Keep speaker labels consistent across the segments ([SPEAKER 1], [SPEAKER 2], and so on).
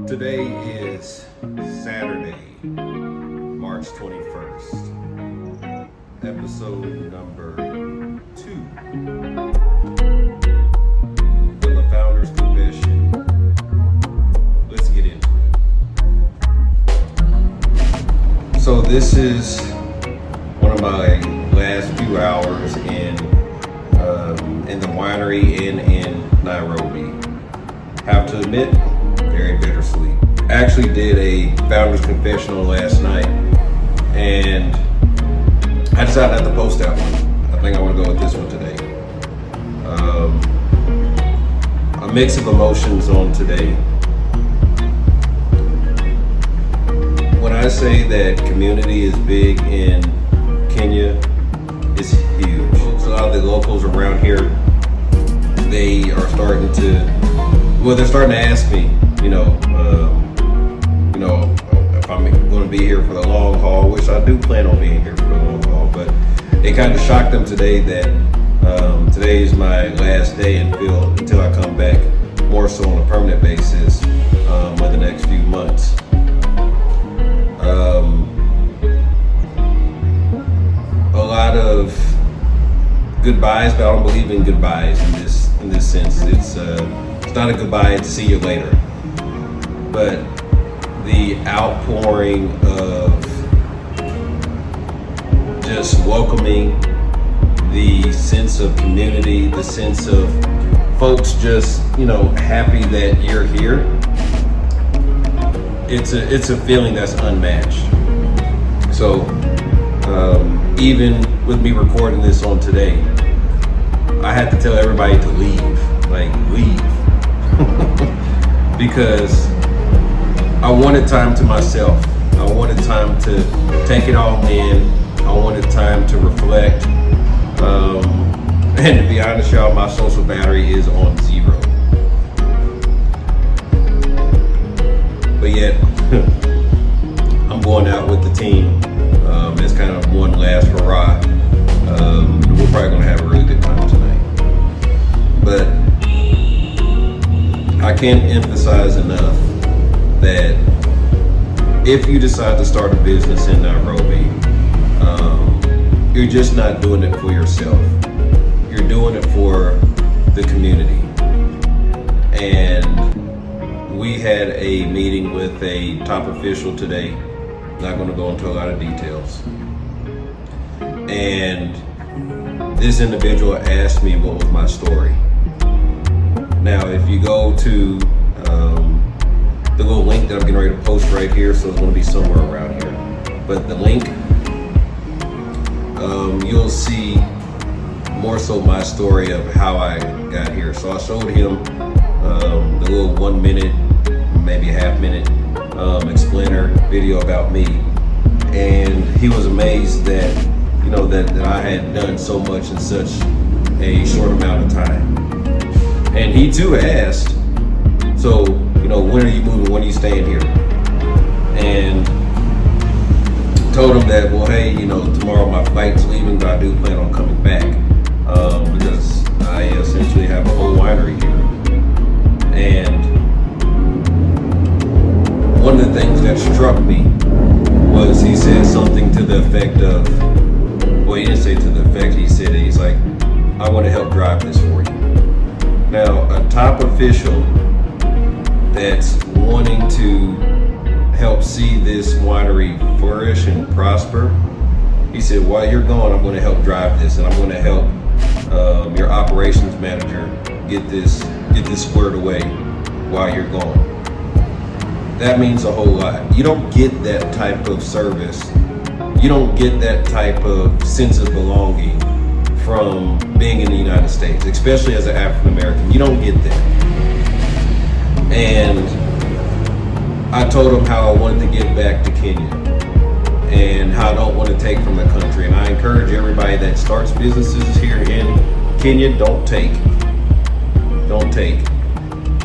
[SPEAKER 1] Today is Saturday, March 21st, episode number 2 of the Founder's Confession. Let's get into it. So this is one of my last few hours in the winery in Nairobi. Have to admit, very bittersweet. I actually did a Founder's Confessional last night, and I decided not to post that one. I think I want to go with this one today. A mix of emotions on today. When I say that community is big in Kenya, it's huge. A lot of the locals around here, they are starting to, they're starting to ask me, if I'm going to be here for the long haul, which I do plan on being here for the long haul, but it kind of shocked them today that today is my last day until I come back more so on a permanent basis in the next few months. A lot of goodbyes, but I don't believe in goodbyes in this sense. It's not a goodbye, it's see you later. But the outpouring of just welcoming, the sense of community, the sense of folks just, happy that you're here. It's a feeling that's unmatched. So even with me recording this on today, I had to tell everybody to leave, leave. Because I wanted time to myself. I wanted time to take it all in. I wanted time to reflect. And to be honest, y'all, my social battery is on 0. But yet, I'm going out with the team. It's kind of one last hurrah. We're probably going to have a really good time tonight. But I can't emphasize enough that if you decide to start a business in Nairobi, you're just not doing it for yourself. You're doing it for the community. And we had a meeting with a top official today. Not going to go into a lot of details. And this individual asked me what was my story. Now, if you go to the little link that I'm getting ready to post right here, so it's going to be somewhere around here, but the link, you'll see more so my story of how I got here. So I showed him the little 1 minute, maybe a half minute explainer video about me, and he was amazed that that I had done so much in such a short amount of time. And he too asked, so, when are you moving? When are you staying here? And told him that, well, hey, tomorrow my flight's leaving, but I do plan on coming back because I essentially have a whole winery here. And one of the things that struck me was he said something to the effect of, well, he didn't say to the effect, he's like, I want to help drive this for you. Now, a top official that's wanting to help see this winery flourish and prosper, he said, while you're gone, I'm going to help drive this, and I'm going to help your operations manager get this squared away while you're gone. That means a whole lot. You don't get that type of service. You don't get that type of sense of belonging from being in the United States, especially as an African American. You don't get that. And I told him how I wanted to give back to Kenya and how I don't want to take from the country. And I encourage everybody that starts businesses here in Kenya, don't take. Don't take.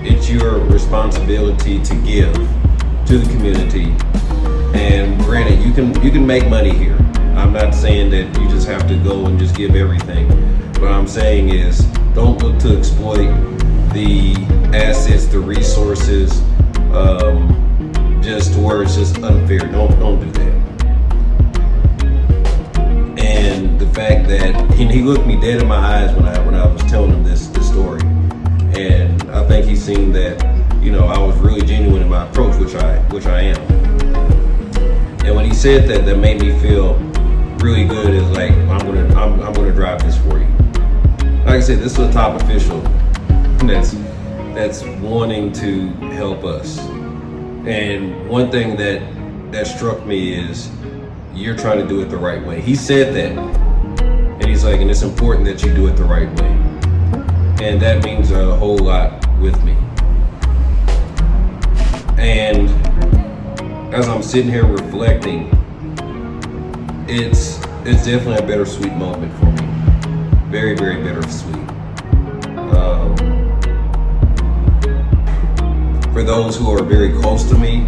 [SPEAKER 1] It's your responsibility to give to the community. And granted, you can make money here. I'm not saying that you just have to go and just give everything. What I'm saying is, don't look to exploit the assets, the resources, that's just unfair. Don't do that. And the fact that he looked me dead in my eyes when I was telling him this story, and I think he's seen that, you know, I was really genuine in my approach, which I am. And when he said that, that made me feel really good. Is like, I'm gonna drive this for you. Like I said, this is a top official that's wanting to help us. And one thing that struck me is you're trying to do it the right way. He said that, and he's like, and it's important that you do it the right way. And that means a whole lot with me. And as I'm sitting here reflecting, it's definitely a bittersweet moment for me. Very, very bittersweet. For those who are very close to me,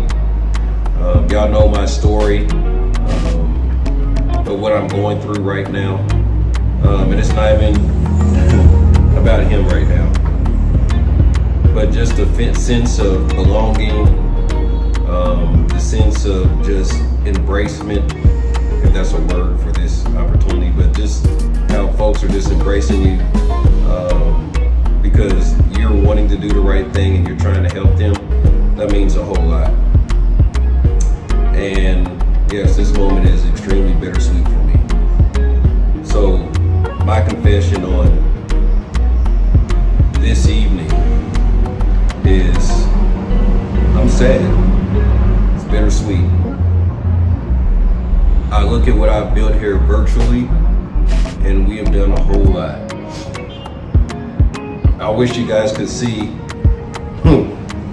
[SPEAKER 1] y'all know my story, of what I'm going through right now. And it's not even about him right now, but just the sense of belonging, the sense of just embracement, if that's a word for this opportunity, but just how folks are just embracing you, because you're wanting to do the right thing and you're trying to help them. That means a whole lot. And yes, this moment is extremely bittersweet for me. So my confession on this evening is I'm sad. It's bittersweet. I look at what I've built here virtually, and we have done a whole lot. I wish you guys could see.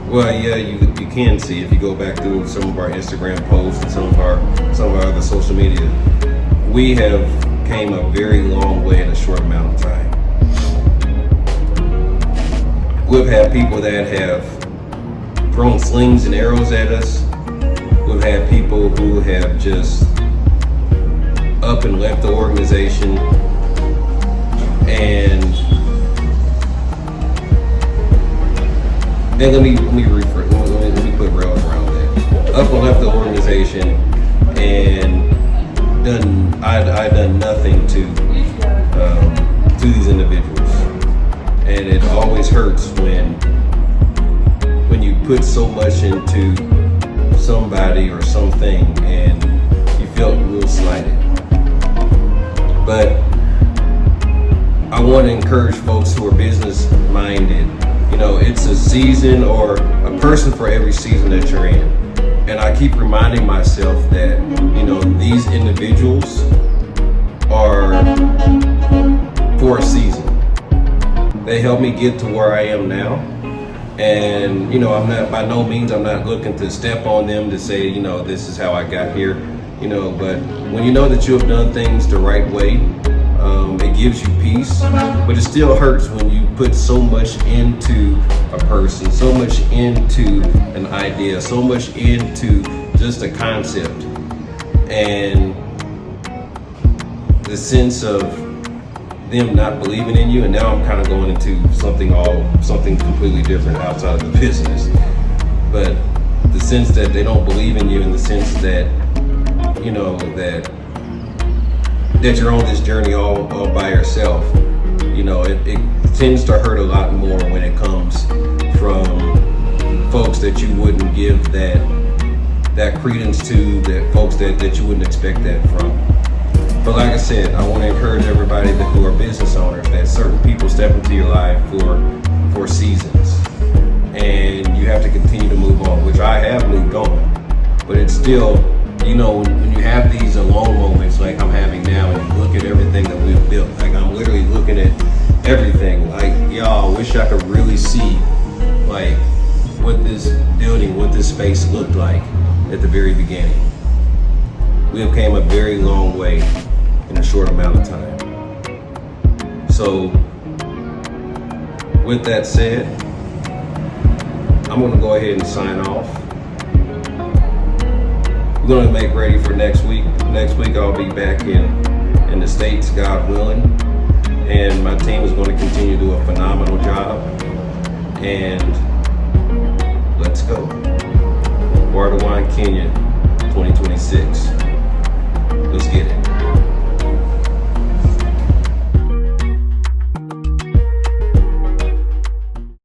[SPEAKER 1] Well, yeah, you can see if you go back through some of our Instagram posts and some of our other social media. We have came a very long way in a short amount of time. We've had people that have thrown slings and arrows at us. We've had people who have just up and left the organization, and let me put rails around that. Up and left the organization, and I done nothing to these individuals, and it always hurts when you put so much into somebody or something and you feel a little slighted. But I want to encourage folks who are business minded. You know, it's a season or a person for every season that you're in. And I keep reminding myself that, you know, these individuals are for a season. They helped me get to where I am now. And, you know, by no means I'm not looking to step on them to say, you know, this is how I got here, you know, but when you know that you have done things the right way, it gives you peace, but it still hurts when you put so much into a person, so much into an idea, so much into just a concept, and the sense of them not believing in you. And now I'm kind of going into something completely different outside of the business, but the sense that they don't believe in you, in the sense that, you know, that you're on this journey all by yourself. You know, it tends to hurt a lot more when it comes from folks that you wouldn't give that credence to, that folks that you wouldn't expect that from. But like I said, I want to encourage everybody who are business owners that certain people step into your life for seasons, and you have to continue to move on, which I have moved on. But it's still, you know, when you have these alone moments like I'm having now, and you look at everything that we've built, like I'm literally looking at everything, like, y'all, I wish I could really see like what this building, what this space looked like at the very beginning. We have came a very long way in a short amount of time. So with that said, I'm gonna go ahead and sign off. We're going to make ready for next week. Next week I'll be back in the States, God willing. And my team is going to continue to do a phenomenal job. And let's go. Bar to Wine Kenya.